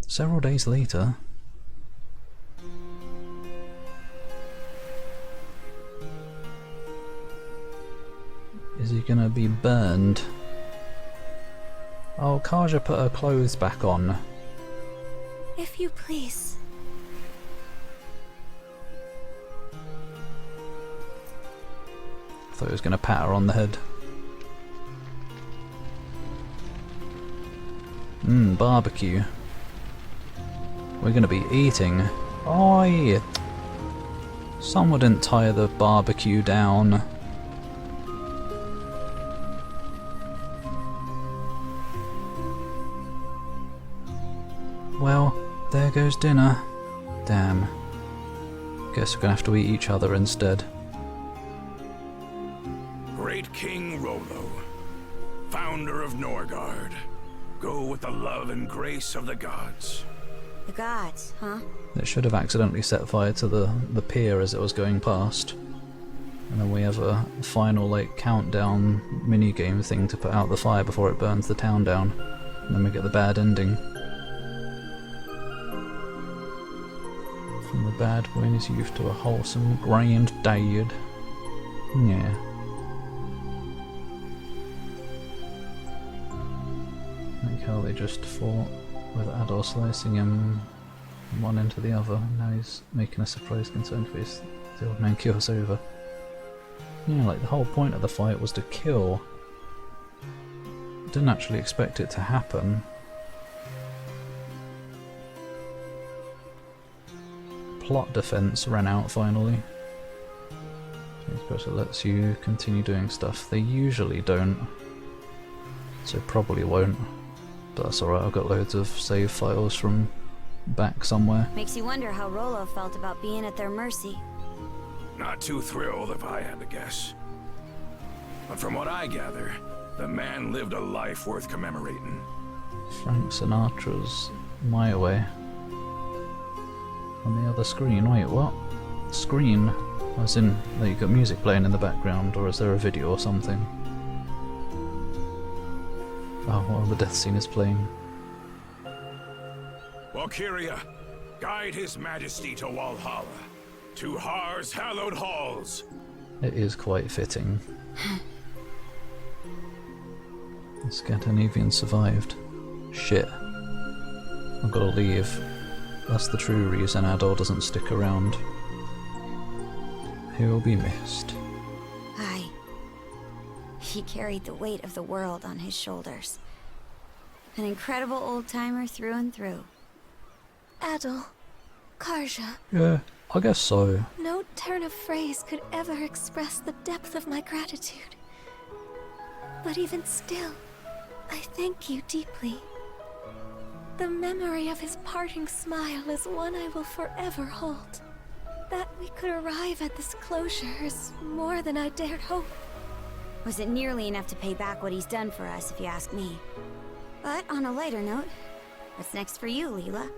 Several days later. Is he gonna be burned? Oh, Kaja put her clothes back on. If you please. Thought he was gonna pat her on the head. Barbecue. We're gonna be eating. Oi! Someone didn't tie the barbecue down. Well, there goes dinner. Damn. Guess we're gonna have to eat each other instead. Great King Rollo, founder of Norgard, go with the love and grace of the gods. The gods, huh? It should have accidentally set fire to the pier as it was going past. And then we have a final like countdown minigame thing to put out the fire before it burns the town down. And then we get the bad ending. From the bad boy in his youth to a wholesome grand dad. Yeah. Like how they just fought with Adol slicing him one into the other. Now he's making a surprise concern face. The old man kills over. Yeah, like the whole point of the fight was to kill. Didn't actually expect it to happen. Plot defense ran out finally. I suppose it lets you continue doing stuff. They usually don't, so probably won't. But that's alright, I've got loads of save files from back somewhere. Makes you wonder how Rollo felt about being at their mercy. Not too thrilled if I had to guess. But from what I gather, the man lived a life worth commemorating. Frank Sinatra's My Way. On the other screen, wait, what? Screen? As in, like, you got music playing in the background, or is there a video or something? Oh, well, the death scene is playing. Valkyria, guide his majesty to Walhalla, to Har's hallowed halls. It is quite fitting. The Scandinavian survived. Shit. I've got to leave. That's the true reason Adol doesn't stick around. He will be missed. Aye. He carried the weight of the world on his shoulders. An incredible old-timer through and through. Adol, Karja. Yeah, I guess so. No turn of phrase could ever express the depth of my gratitude. But even still, I thank you deeply. The memory of his parting smile is one I will forever hold. That we could arrive at this closure is more than I dared hope. Wasn't nearly enough to pay back what he's done for us, if you ask me. But on a lighter note, what's next for you, Leela?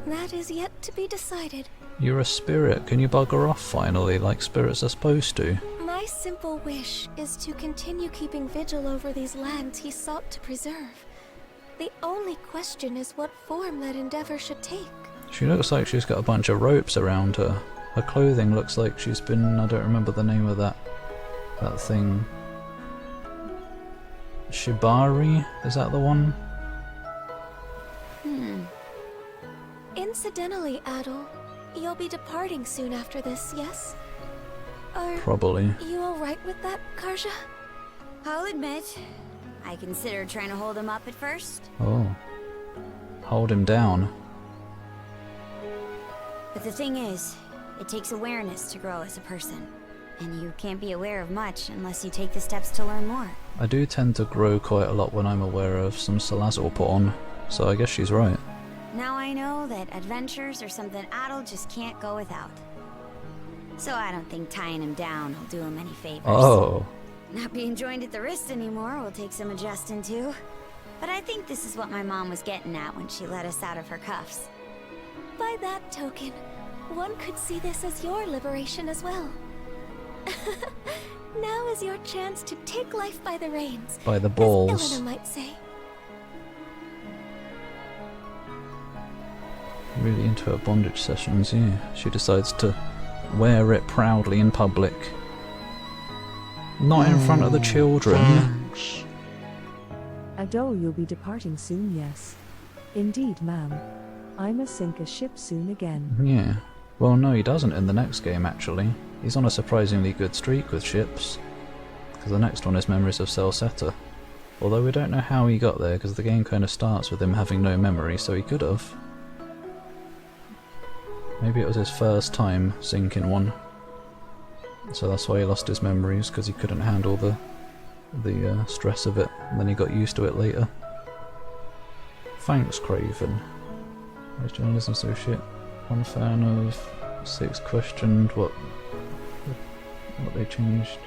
That is yet to be decided. You're a spirit. Can you bugger off finally, like spirits are supposed to? My simple wish is to continue keeping vigil over these lands he sought to preserve. The only question is what form that endeavor should take. She looks like she's got a bunch of ropes around her. Her clothing looks like she's been... I don't remember the name of that thing. Shibari? Is that the one? Incidentally, Adol, you'll be departing soon after this, yes? Are Probably. you alright with that, Karja? I'll admit, I considered trying to hold him up at first. Oh. Hold him down. But the thing is, it takes awareness to grow as a person. And you can't be aware of much unless you take the steps to learn more. I do tend to grow quite a lot when I'm aware of some Salazar porn, so I guess she's right. Now I know that adventures are something Adol just can't go without. So I don't think tying him down will do him any favors. Oh. Not being joined at the wrist anymore will take some adjusting to. But I think this is what my mom was getting at when she let us out of her cuffs. By that token, one could see this as your liberation as well. Now is your chance to take life by the reins. By the As balls. Elena might say. Really into her bondage sessions, yeah. She decides to wear it proudly in public. Not in front of the children. Ado, you'll be departing soon, yes. Indeed, ma'am. I must sink a ship soon again. Yeah. Well, no, he doesn't in the next game, actually. He's on a surprisingly good streak with ships. Because the next one is Memories of Celceta. Although we don't know how he got there, because the game kind of starts with him having no memory, so he could have. Maybe it was his first time sinking one. So that's why he lost his memories, because he couldn't handle the stress of it, and then he got used to it later. Thanks, Craven. Where's journalism associate? One fan of 6 questioned what they changed.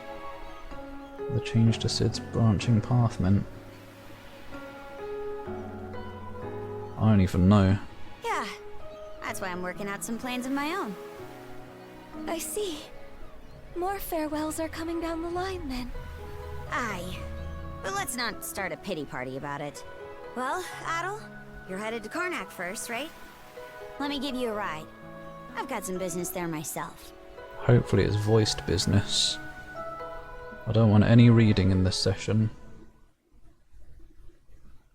The change to Sid's branching path meant. I don't even know. Yeah, that's why I'm working out some plans of my own. I see. More farewells are coming down the line, then. Aye. But let's not start a pity party about it. Well, Adel, you're headed to Karnak first, right? Let me give you a ride. I've got some business there myself. Hopefully it's voiced business. I don't want any reading in this session.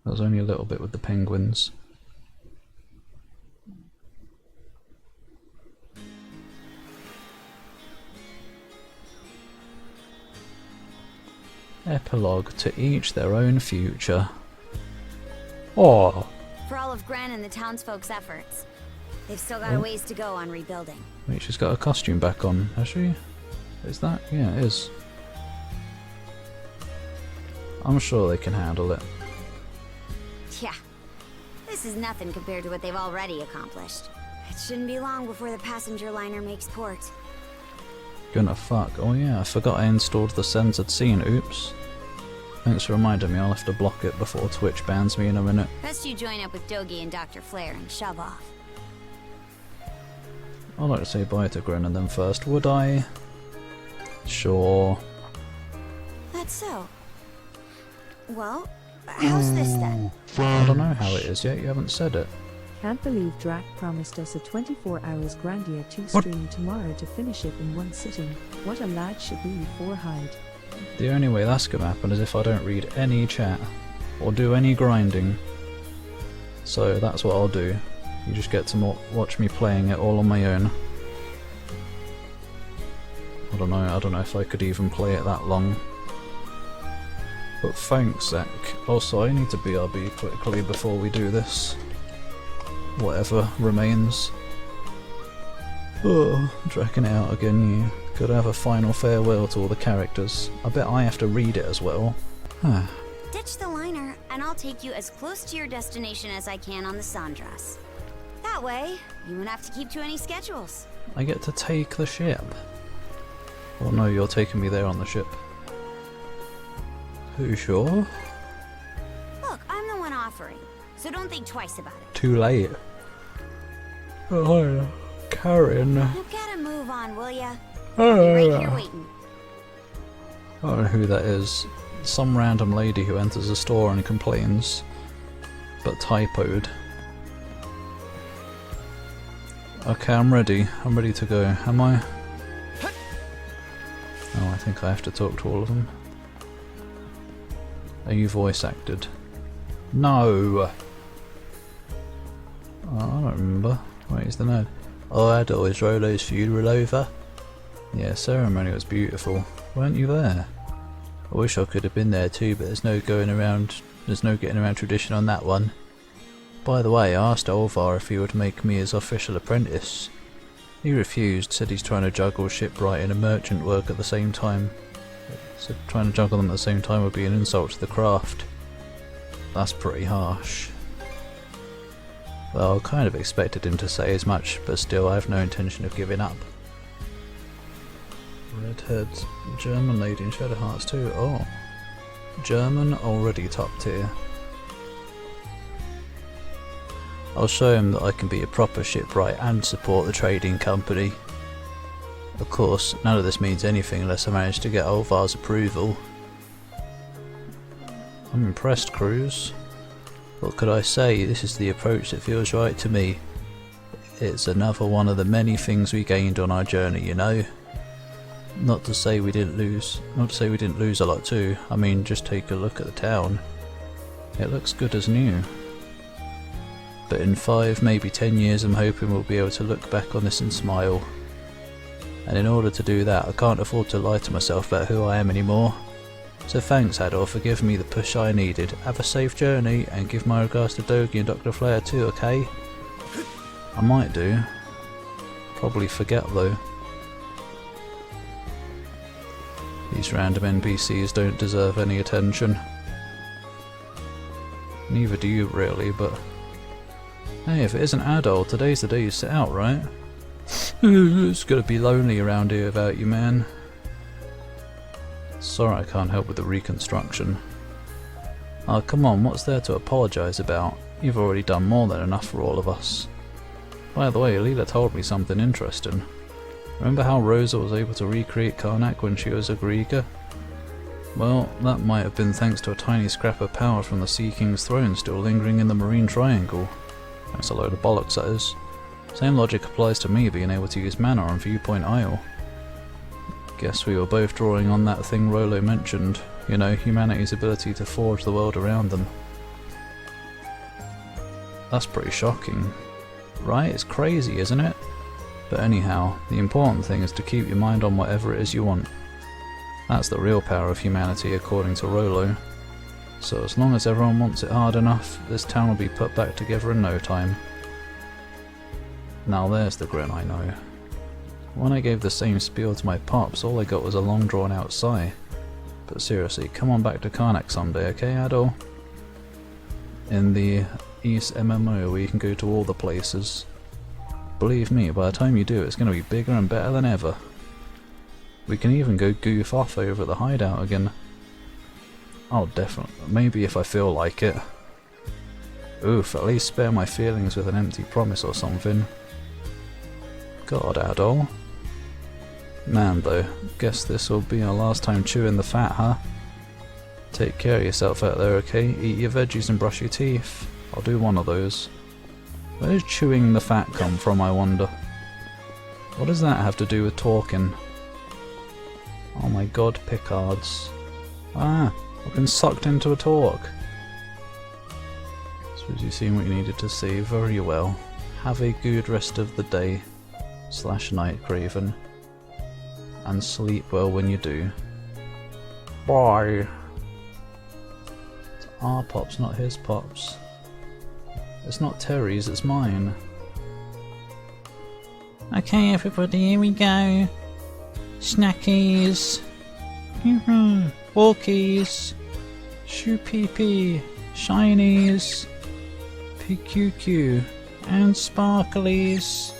There's only a little bit with the penguins. Epilogue, to each their own future. Oh, For all of Gran and the townsfolk's efforts. They've still got a ways to go on rebuilding. wait, she's got her costume back on, has she? Is that? Yeah, it is. I'm sure they can handle it. Yeah. This is nothing compared to what they've already accomplished. It shouldn't be long before the passenger liner makes port. Gonna fuck. Oh yeah, I forgot I installed the censored scene, oops. Thanks for reminding me, I'll have to block it before Twitch bans me in a minute. Best you join up with Dogi and Dr. Flare and shove off. I'd like to say bye to Gren and then first, would I? Sure. That's so. Well, how's this then? I don't know how it is yet, you haven't said it. Can't believe Drac promised us a 24 hours Grandia 2 stream tomorrow to finish it in one sitting. What a lad should be for Hyde. The only way that's gonna happen is if I don't read any chat, or do any grinding. So that's what I'll do. You just get to watch me playing it all on my own. I don't know if I could even play it that long. But thanks, Zach. Also, I need to BRB quickly before we do this. Whatever remains. Oh, dragging it out again, you. Could have a final farewell to all the characters. I bet I have to read it as well. Ditch the liner, and I'll take you as close to your destination as I can on the Sandras. That way, you won't have to keep to any schedules. I get to take the ship. Oh no, you're taking me there on the ship. Who sure? Look, I'm the one offering, so don't think twice about it. Too late. Oh, Karen. Now get a move on, will ya? I'll be right here waiting. I don't know who that is. Some random lady who enters a store and complains, but typoed. Okay, I'm ready. I'm ready to go. Am I? Oh, I think I have to talk to all of them. Are you voice acted? No! Oh, I don't remember. Wait, is the nerd? Oh, I had always Rolo's funeral over. Yeah, ceremony was beautiful. Weren't you there? I wish I could have been there too, but there's no getting around tradition on that one. By the way, I asked Olvar if he would make me his official apprentice. He refused, said he's trying to juggle shipwrighting and merchant work at the same time. Said trying to juggle them at the same time would be an insult to the craft. That's pretty harsh. Well, I kind of expected him to say as much, but still I have no intention of giving up. Redhead, German lady in Shadow Hearts 2. Oh. German, already top tier. I'll show him that I can be a proper shipwright and support the trading company. Of course, none of this means anything unless I manage to get Olvar's approval. I'm impressed, Cruz. What could I say? This is the approach that feels right to me. it's another one of the many things we gained on our journey, you know? Not to say we didn't lose a lot too. I mean, just take a look at the town. It looks good as new. But in 5, maybe 10 years I'm hoping we'll be able to look back on this and smile. And in order to do that, I can't afford to lie to myself about who I am anymore. So thanks, Adol, for giving me the push I needed. Have a safe journey, and give my regards to Dogi and Dr. Flair too, okay? I might do. Probably forget though. These random NPCs don't deserve any attention. Neither do you really, but... Hey, if it isn't Adol, today's the day you set out, right? It's gonna be lonely around here without you, man. Sorry I can't help with the reconstruction. Oh, come on, what's there to apologise about? You've already done more than enough for all of us. By the way, Leela told me something interesting. Remember how Rosa was able to recreate Karnak when she was a Griega? Well, that might have been thanks to a tiny scrap of power from the Sea King's throne still lingering in the Marine Triangle. That's a load of bollocks, that is. Same logic applies to me being able to use mana on Viewpoint Isle. Guess we were both drawing on that thing Rolo mentioned, you know, humanity's ability to forge the world around them. That's pretty shocking. Right? It's crazy, isn't it? But anyhow, the important thing is to keep your mind on whatever it is you want. That's the real power of humanity according to Rolo. So as long as everyone wants it hard enough, this town will be put back together in no time. Now there's the grin I know. When I gave the same spiel to my pops, all I got was a long drawn out sigh. But seriously, come on back to Karnak someday, okay, Adol? In the East MMO where you can go to all the places. Believe me, by the time you do, it's going to be bigger and better than ever. We can even go goof off over at the hideout again. Oh, definitely. Maybe if I feel like it. Oof, at least spare my feelings with an empty promise or something. God, Adol. Man though, guess this will be our last time chewing the fat, huh? Take care of yourself out there, okay? Eat your veggies and brush your teeth. I'll do one of those. Where does chewing the fat come from, I wonder? What does that have to do with talking? Oh my god, Picards. Ah, I've been sucked into a talk. Suppose you've seen what you needed to see. Very well. Have a good rest of the day / night, Craven. And sleep well when you do. Bye. It's our pops, not his pops. It's not Terry's, it's mine. Okay everybody, here we go. Snackies. Walkies. Shoe pee pee. Shinies. PQQ. And sparklies.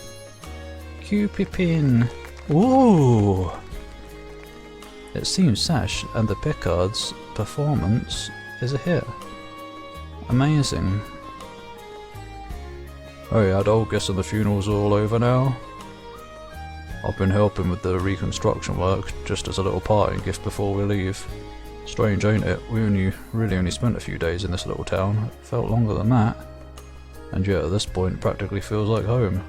Q-Pippin. Ooh! It seems Sash and the Picards' performance is a hit. Amazing. Hey Adol, guessing the funeral's all over now? I've been helping with the reconstruction work, just as a little parting gift before we leave. Strange, ain't it? We really only spent a few days in this little town. It felt longer than that. And yet at this point it practically feels like home.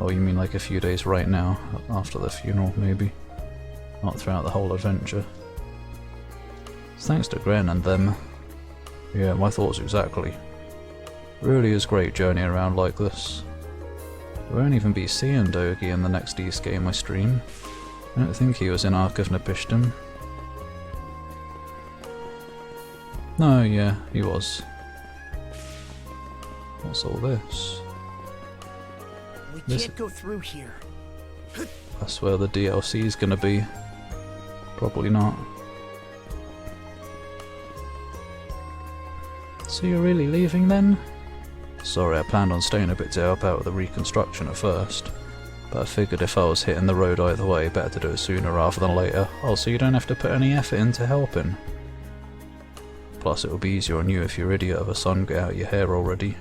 Oh, you mean like a few days right now, after the funeral, maybe? Not throughout the whole adventure. Thanks to Gren and them. Yeah, my thoughts exactly. Really is great journeying around like this. We won't even be seeing Dogi in the next East game I stream. I don't think he was in Ark of Napishtim. No, yeah, he was. What's all this? We can't go through here. That's where the DLC is gonna be. Probably not. So you're really leaving then? Sorry, I planned on staying a bit to help out with the reconstruction at first. But I figured if I was hitting the road either way, better to do it sooner rather than later. Oh, so you don't have to put any effort into helping. Plus it will be easier on you if your idiot of a son get out your hair already.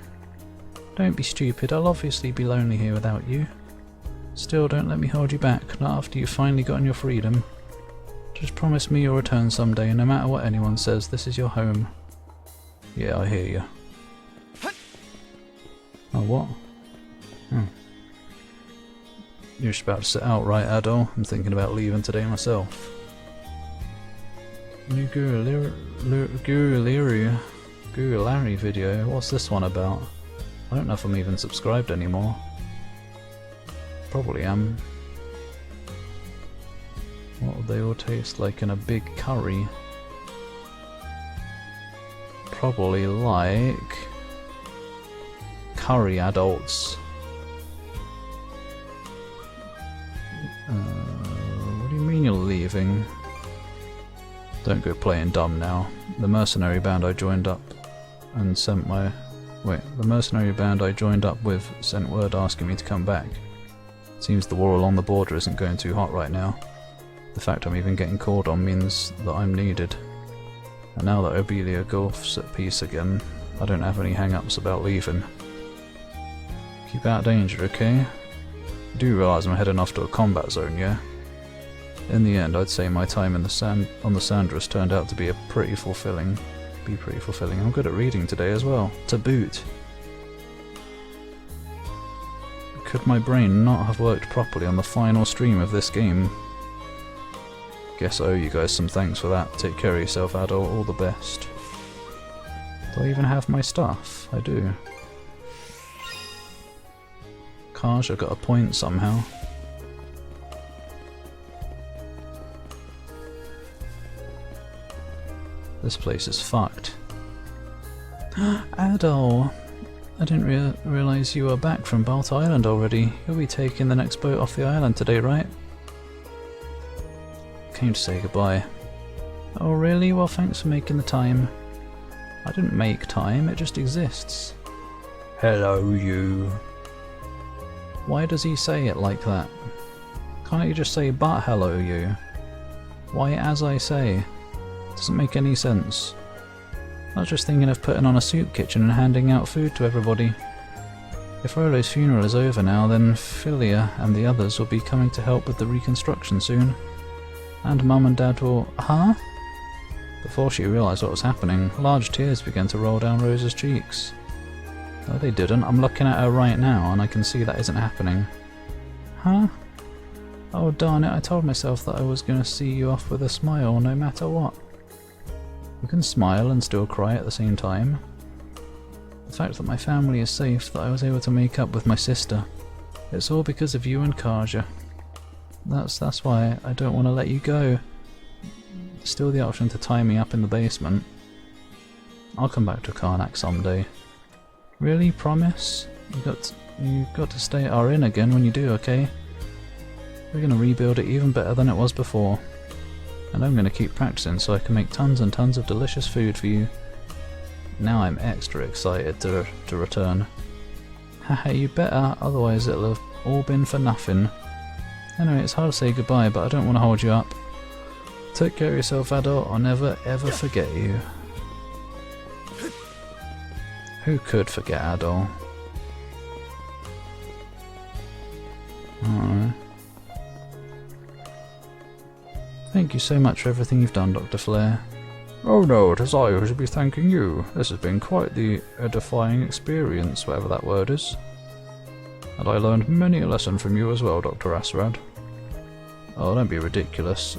Don't be stupid, I'll obviously be lonely here without you. Still, don't let me hold you back, not after you've finally gotten your freedom. Just promise me you'll return someday, and no matter what anyone says, this is your home. Yeah, I hear you. Oh, what? You're just about to set out, right, Adol? I'm thinking about leaving today myself. New Guru Larry video. What's this one about? I don't know if I'm even subscribed anymore. Probably am. What would they all taste like in a big curry? Probably like curry adults. What do you mean you're leaving? Don't go playing dumb now. The mercenary band I joined up and sent my... Wait, the mercenary band I joined up with sent word asking me to come back. Seems the war along the border isn't going too hot right now. The fact I'm even getting called on means that I'm needed. And now that Obelia Gulf's at peace again, I don't have any hang-ups about leaving. Keep out of danger, okay? I do realise I'm heading off to a combat zone, yeah? In the end, I'd say my time in the on the Sandras turned out to be pretty fulfilling. I'm good at reading today as well, to boot. Could my brain not have worked properly on the final stream of this game? Guess I owe you guys some thanks for that. Take care of yourself, Adol. All the best. Do I even have my stuff? I do. Karja got a point somehow. This place is fucked. Adol! I didn't realise you were back from Balt Island already. You'll be taking the next boat off the island today, right? Came to say goodbye. Oh really? Well, thanks for making the time. I didn't make time, it just exists. Hello, you. Why does he say it like that? Can't you just say but hello, you? Why as I say? Doesn't make any sense. I was just thinking of putting on a soup kitchen and handing out food to everybody. If Rolo's funeral is over now, then Philia and the others will be coming to help with the reconstruction soon. And Mum and Dad will... Huh? Before she realised what was happening, large tears began to roll down Rosa's cheeks. No, they didn't. I'm looking at her right now and I can see that isn't happening. Huh? Oh darn it, I told myself that I was going to see you off with a smile no matter what. You can smile and still cry at the same time. The fact that my family is safe, that I was able to make up with my sister. It's all because of you and Karja. That's why I don't want to let you go. There's still the option to tie me up in the basement. I'll come back to Karnak someday. Really? Promise? You've got to stay at our inn again when you do, okay? We're gonna rebuild it even better than it was before. And I'm gonna keep practicing so I can make tons and tons of delicious food for you. Now I'm extra excited to return. Haha, you better, otherwise it'll have all been for nothing. Anyway, it's hard to say goodbye, but I don't want to hold you up. Take care of yourself, Adol. I'll never ever forget you. Who could forget Adol? Alright. Thank you so much for everything you've done, Dr. Flair. Oh no, it is I who should be thanking you. This has been quite the edifying experience, whatever that word is. And I learned many a lesson from you as well, Dr. Asrad. Oh, don't be ridiculous.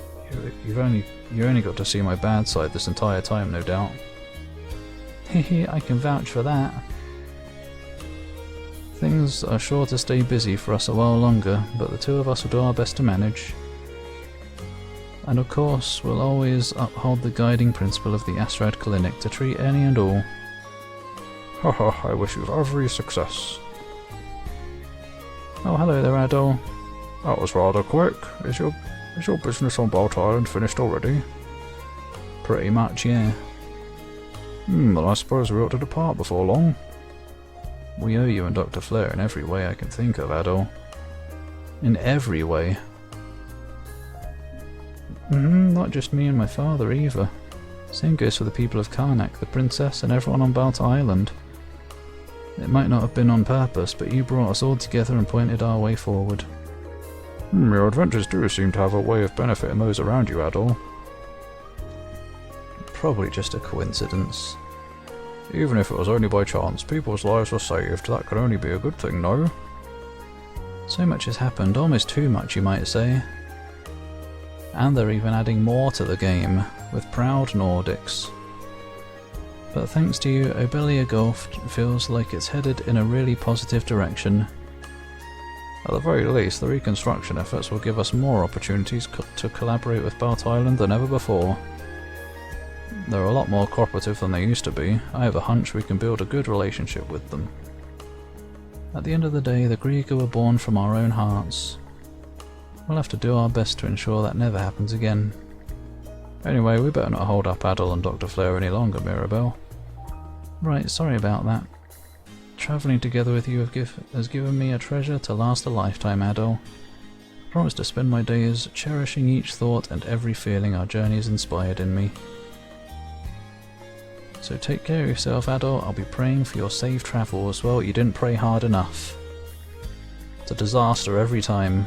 You only got to see my bad side this entire time, no doubt. Hehe, I can vouch for that. Things are sure to stay busy for us a while longer, but the two of us will do our best to manage. And of course, we'll always uphold the guiding principle of the Asrad Clinic to treat any and all. Haha, I wish you every success. Oh, hello there, Adol. That was rather quick. Is your business on Balt Island finished already? Pretty much, yeah. Well, I suppose we ought to depart before long. We owe you and Dr. Flair in every way I can think of, Adol. In every way. Not just me and my father either. Same goes for the people of Karnak, the princess, and everyone on Balt Island. It might not have been on purpose, but you brought us all together and pointed our way forward. Your adventures do seem to have a way of benefiting those around you, Adol. Probably just a coincidence. Even if it was only by chance, people's lives were saved. That can only be a good thing, no? So much has happened, almost too much you might say. And they're even adding more to the game, with proud Nordics. But thanks to you, Obelia Golf feels like it's headed in a really positive direction. At the very least, the reconstruction efforts will give us more opportunities to collaborate with Belt Island than ever before. They're a lot more cooperative than they used to be. I have a hunch we can build a good relationship with them. At the end of the day, the Griega were born from our own hearts. We'll have to do our best to ensure that never happens again. Anyway, we better not hold up Adol and Dr. Flare any longer, Mirabelle. Right, sorry about that. Travelling together with you has given me a treasure to last a lifetime, Adol. I promise to spend my days cherishing each thought and every feeling our journey has inspired in me. So take care of yourself, Adol. I'll be praying for your safe travels. Well, you didn't pray hard enough. It's a disaster every time.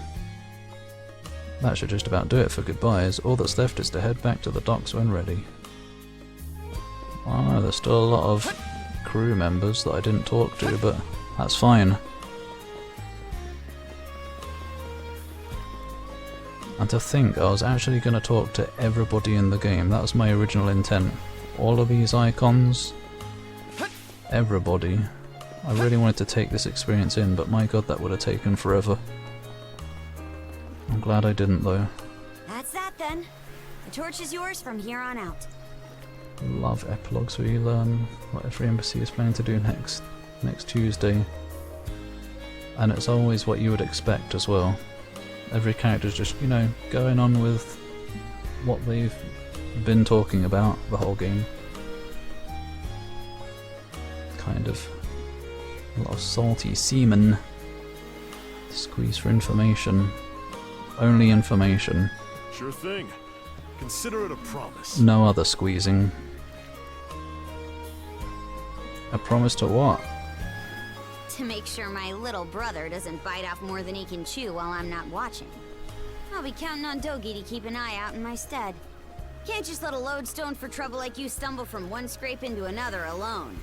That should just about do it for goodbyes. All that's left is to head back to the docks when ready. Oh, there's still a lot of crew members that I didn't talk to, but that's fine. And to think I was actually going to talk to everybody in the game. That was my original intent. All of these icons. Everybody. I really wanted to take this experience in, but my god, that would have taken forever. I'm glad I didn't though. That's that then. The torch is yours from here on out. Love epilogues where you learn what every embassy is planning to do next Tuesday. And it's always what you would expect as well. Every character's just, you know, going on with what they've been talking about the whole game. Kind of. A lot of salty semen. Squeeze for information. Only information. Sure thing. Consider it a promise. No other squeezing. A promise to what? To make sure my little brother doesn't bite off more than he can chew while I'm not watching. I'll be counting on Dogi to keep an eye out in my stead. Can't just let a lodestone for trouble like you stumble from one scrape into another alone.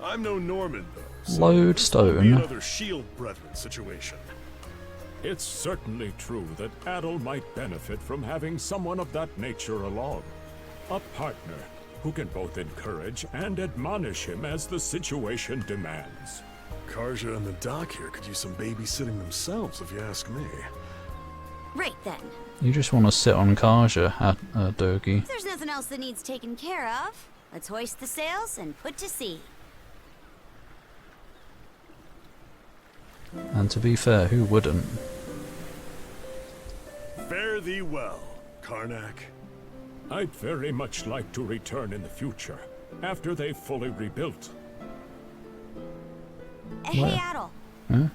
I'm no Norman, though. So Lodestone? this won't be another Shield Brethren situation. It's certainly true that Adol might benefit from having someone of that nature along. A partner who can both encourage and admonish him as the situation demands. Karja and the doc here could use some babysitting themselves, if you ask me. Right then. You just want to sit on Karja, Dogi. If there's nothing else that needs taken care of, let's hoist the sails and put to sea. And to be fair, who wouldn't? Fare thee well, Karnak. I'd very much like to return in the future, after they've fully rebuilt. Hey, Where? Adol. Huh?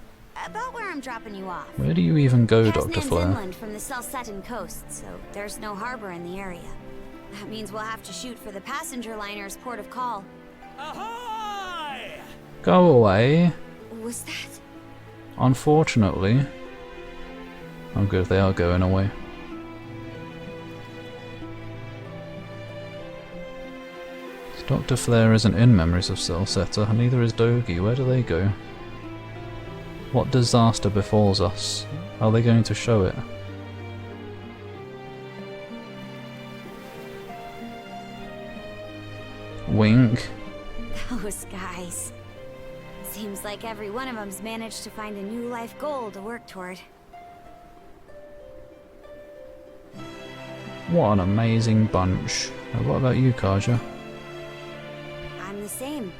About where I'm dropping you off. Where do you even go, Dr. Tasman's Flare? inland from the Selsetan coast, so there's no harbor in the area. That means we'll have to shoot for the passenger liner's port of call. Ahoy! Go away. Was that? Unfortunately. Oh good, they are going away. Dr. Flare isn't in Memories of Selsetan, and neither is Dogi. Where do they go? What disaster befalls us? Are they going to show it? Wink. Those guys. Seems like every one of them's managed to find a new life goal to work toward. What an amazing bunch. What about you, Karja? I'm the same.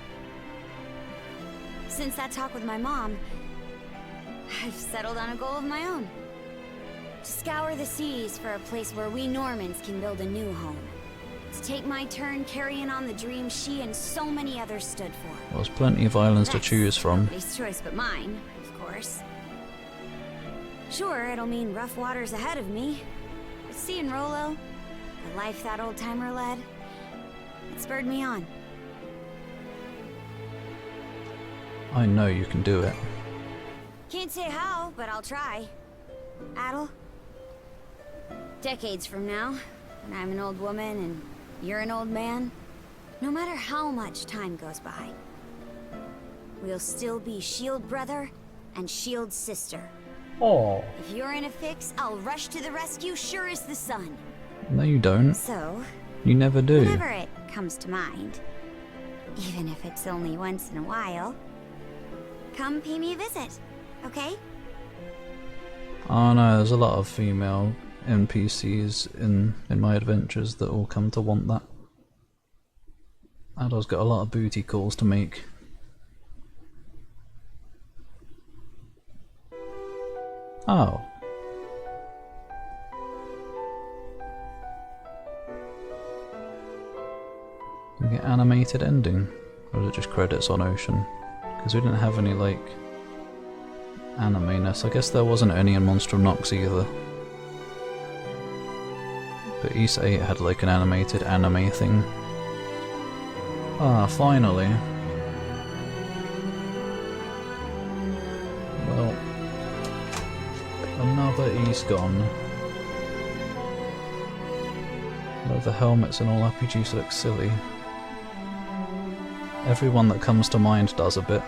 Since that talk with my mom, I've settled on a goal of my own. To scour the seas for a place where we Normans can build a new home. To take my turn carrying on the dream she and so many others stood for. Well, there's plenty of islands to choose from. Nobody's choice but mine, of course. Sure, it'll mean rough waters ahead of me. But seeing Rolo, the life that old-timer led, it spurred me on. I know you can do it. Can't say how, but I'll try. Adol? Decades from now, when I'm an old woman and you're an old man, no matter how much time goes by, we'll still be Shield brother and Shield sister. Oh. If you're in a fix, I'll rush to the rescue sure as the sun. No, you don't. So, You never do. whenever it comes to mind, even if it's only once in a while, come pay me a visit, okay? Oh no, there's a lot of female NPCs in my adventures that all come to want that. Adol's got a lot of booty calls to make. Oh. We get animated ending, or is it just credits on Ocean? Because we didn't have any like anime-ness. I guess there wasn't any in Monstrum Nox either. But East 8 had like an animated anime thing. Ah, finally. Well, another East gone. Leather helmets and all RPGs look silly. Everyone that comes to mind does a bit.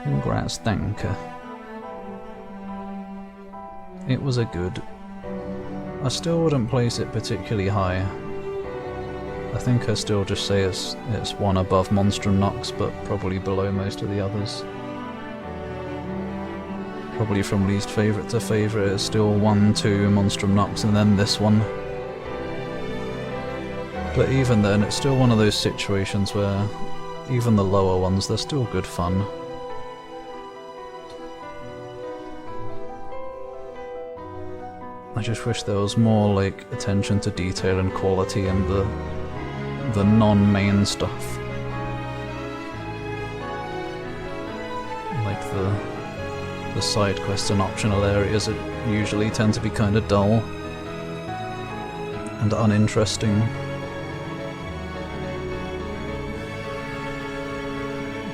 Congrats, Danker. It was a good. I still wouldn't place it particularly high. I think I still just say it's one above Monstrum Nox, but probably below most of the others. Probably from least favourite to favourite, it's still 1, 2, Monstrum Nox, and then this one. But even then, it's still one of those situations where even the lower ones, they're still good fun. I just wish there was more like attention to detail and quality in the non-main stuff. Like the side quests and optional areas that usually tend to be kind of dull and uninteresting.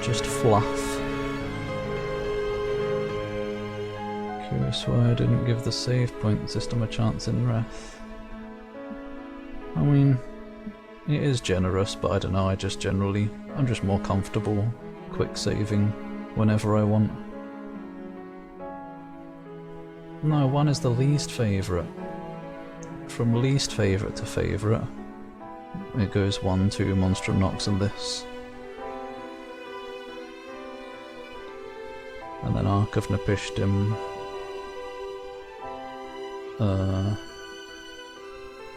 Just fluff. Curious why I didn't give the save point system a chance in Wrath. I mean, it is generous, but I don't know, I'm just more comfortable quick saving whenever I want. No, 1 is the least favourite. From least favourite to favourite, it goes 1, 2, Monstrum Nox and this. And then Ark of Napishtim.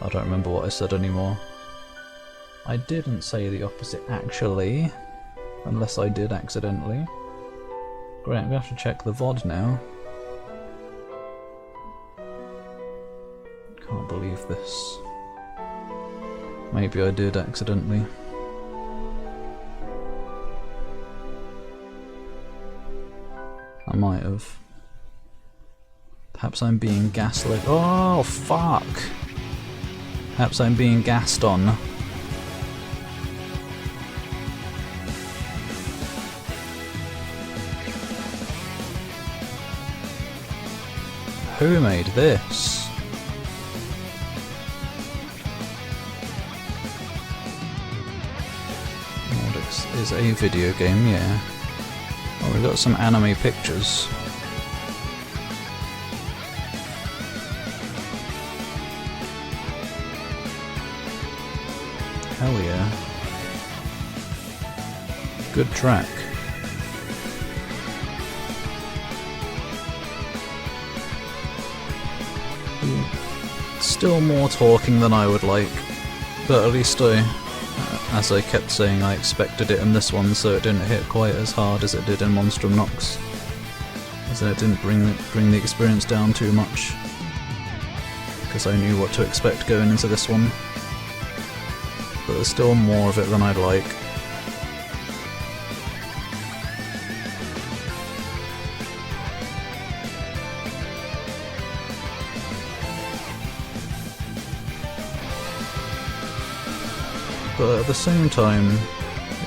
I don't remember what I said anymore. I didn't say the opposite actually, unless I did accidentally. Great, I'm gonna have to check the VOD now. Can't believe this. Maybe I did accidentally. I might have. Perhaps I'm being gaslit. Oh, fuck! Perhaps I'm being gassed on. Who made this? Nordics is a video game, yeah. Oh, we got some anime pictures. Hell yeah. Good track. Still more talking than I would like, but at least as I kept saying, I expected it in this one, so it didn't hit quite as hard as it did in Monstrum Nox. As it didn't bring the experience down too much, because I knew what to expect going into this one. But there's still more of it than I'd like. But at the same time,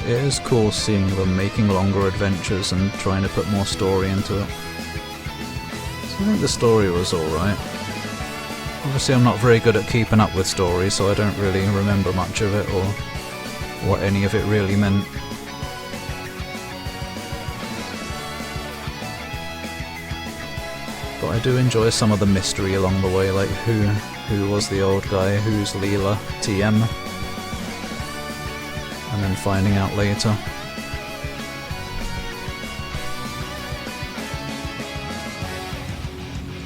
it is cool seeing them making longer adventures and trying to put more story into it. So I think the story was alright. Obviously I'm not very good at keeping up with stories, so I don't really remember much of it or what any of it really meant. But I do enjoy some of the mystery along the way, like who was the old guy, who's Leela, TM, and then finding out later.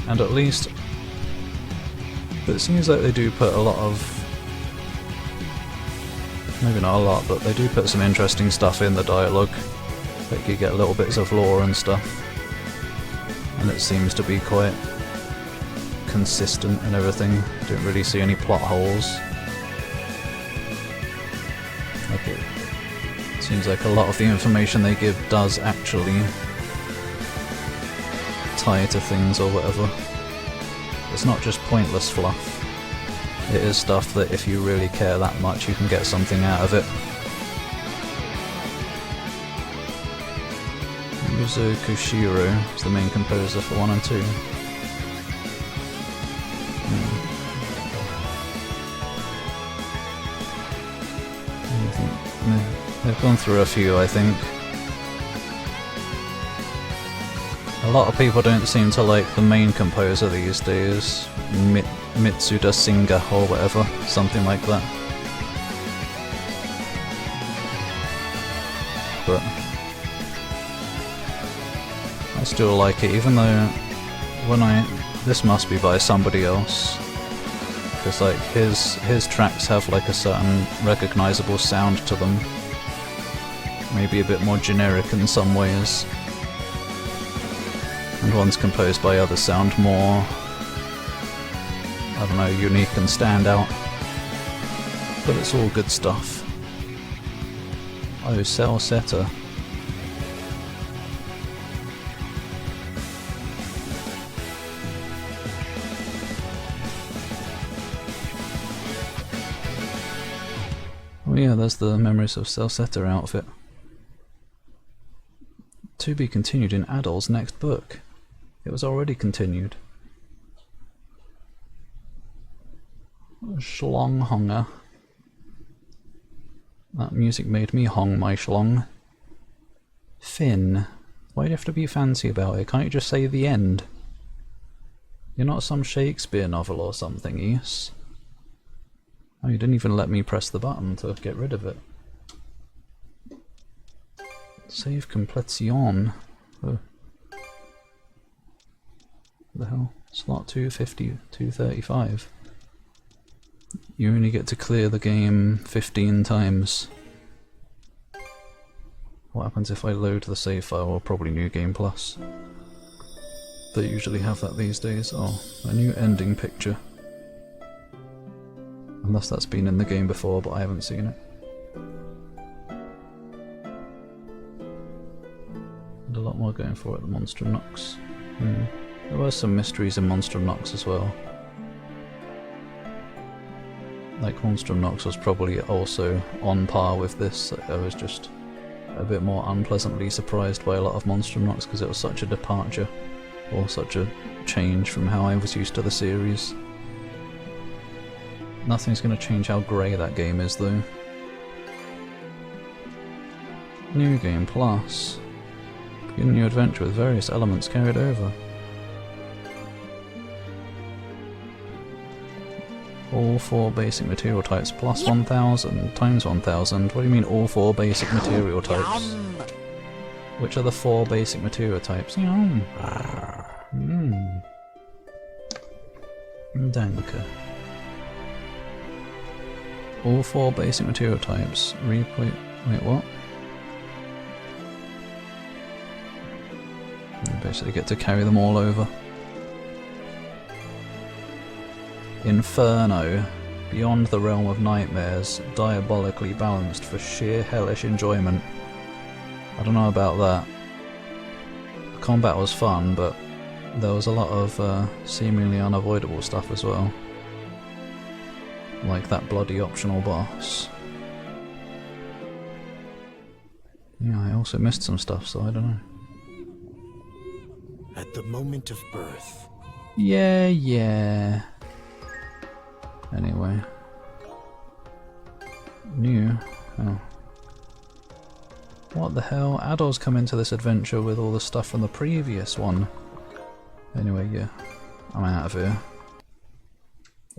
And at least it seems like they do put a lot of, maybe not a lot, but they do put some interesting stuff in the dialogue. Like you get little bits of lore and stuff. And it seems to be quite consistent and everything. Don't really see any plot holes. Like it seems like a lot of the information they give does actually tie to things or whatever. It's not just pointless fluff. It is stuff that if you really care that much, you can get something out of it. Yuzo Koshiro is the main composer for 1 and 2. They've gone through a few, I think. A lot of people don't seem to like the main composer these days, Mitsuda Singer or whatever, something like that. But I still like it, even though this must be by somebody else, because like his tracks have like a certain recognizable sound to them, maybe a bit more generic in some ways, and ones composed by others sound more, I don't know, unique and stand out. But it's all good stuff. Oh, Cell Setter. Oh yeah, there's the Memories of Cell Setter outfit. To be continued in Adol's next book. It was already continued. Schlonghonger. That music made me hong my schlong. Finn. Why do you have to be fancy about it? Can't you just say the end? You're not some Shakespeare novel or something, Ease. Oh, you didn't even let me press the button to get rid of it. Save completion. Oh. What the hell? Slot 250, 235. You only get to clear the game 15 times. What happens if I load the save file? Or probably New Game Plus. They usually have that these days. Oh, a new ending picture. Unless that's been in the game before, but I haven't seen it. And a lot more going for it than Monstrum Nox. There were some mysteries in Monstrum Nox as well. Like Monstrum Nox was probably also on par with this. I was just a bit more unpleasantly surprised by a lot of Monstrum Nox because it was such a departure, or such a change from how I was used to the series. Nothing's going to change how grey that game is though. New Game Plus. Begin a new adventure with various elements carried over. All 4 basic material types plus 1000 times 1000. What do you mean all 4 basic material types? Which are the 4 basic material types? Danke. All 4 basic material types. Replay. Wait, what? You basically get to carry them all over. Inferno. Beyond the realm of nightmares. Diabolically balanced for sheer hellish enjoyment. I don't know about that. The combat was fun, but there was a lot of seemingly unavoidable stuff as well. Like that bloody optional boss. Yeah, I also missed some stuff, so I don't know. At the moment of birth. Yeah. Anyway. New. Oh. What the hell? Adol's come into this adventure with all the stuff from the previous one. Anyway, yeah, I'm out of here.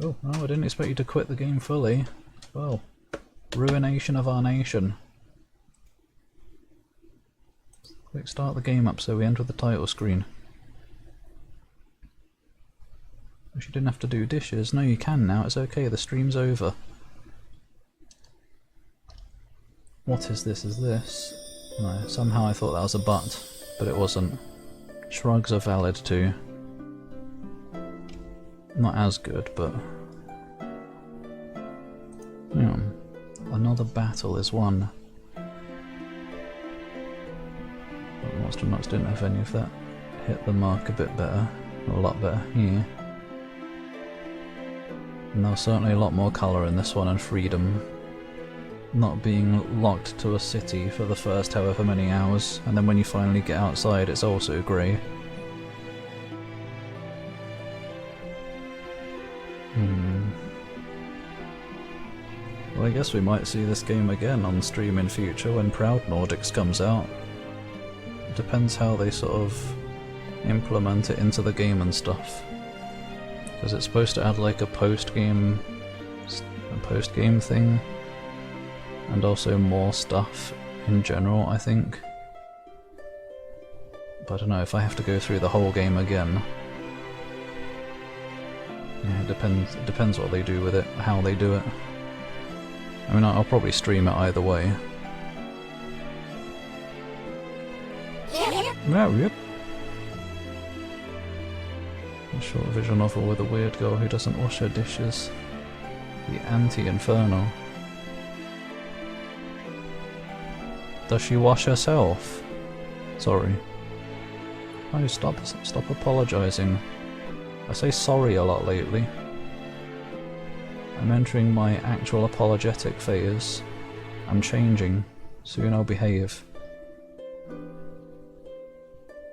Oh, no, I didn't expect you to quit the game fully. Well, ruination of our nation. Quick, start the game up so we enter the title screen. Wish you didn't have to do dishes. No, you can now, it's okay, the stream's over. What is this? Is this? No, somehow I thought that was a but it wasn't. Shrugs are valid too. Not as good, but... yeah. Another battle is won. But Monster Nuts didn't have any of that. Hit the mark a bit better. A lot better here. And there was certainly a lot more colour in this one, and freedom. Not being locked to a city for the first however many hours, and then when you finally get outside it's also grey. Well, I guess we might see this game again on stream in future when Proud Nordics comes out. It depends how they sort of implement it into the game and stuff. Because it's supposed to add like a post-game thing. And also more stuff in general, I think. But I don't know, if I have to go through the whole game again... yeah, it depends what they do with it, how they do it. I mean, I'll probably stream it either way. Yep. A short visual novel with a weird girl who doesn't wash her dishes. The Anti-Inferno. Does she wash herself? Sorry. Oh, stop apologising. I say sorry a lot lately. I'm entering my actual apologetic phase. I'm changing. Soon I'll behave.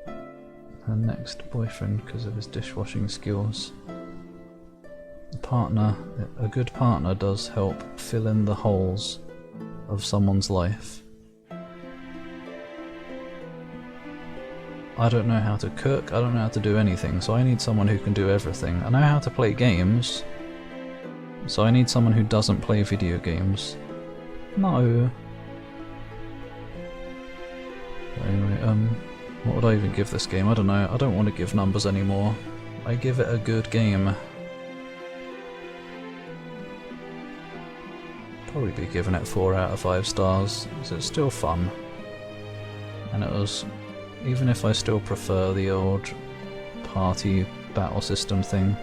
Her next boyfriend because of his dishwashing skills. A good partner does help fill in the holes of someone's life. I don't know how to cook, I don't know how to do anything, so I need someone who can do everything. I know how to play games, so I need someone who doesn't play video games. No. Anyway, what would I even give this game? I don't know, I don't want to give numbers anymore. I give it a good game. Probably be giving it 4 out of 5 stars, because it's still fun. And it was... even if I still prefer the old party battle system thing,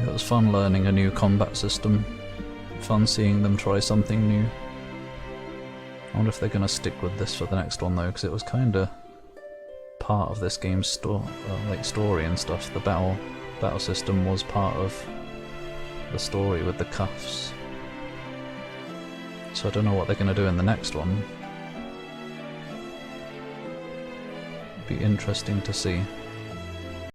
it was fun learning a new combat system. Fun seeing them try something new. I wonder if they're going to stick with this for the next one though, because it was kinda part of this game's story and stuff. The battle system was part of the story with the cuffs. So I don't know what they're going to do in the next one. Be interesting to see.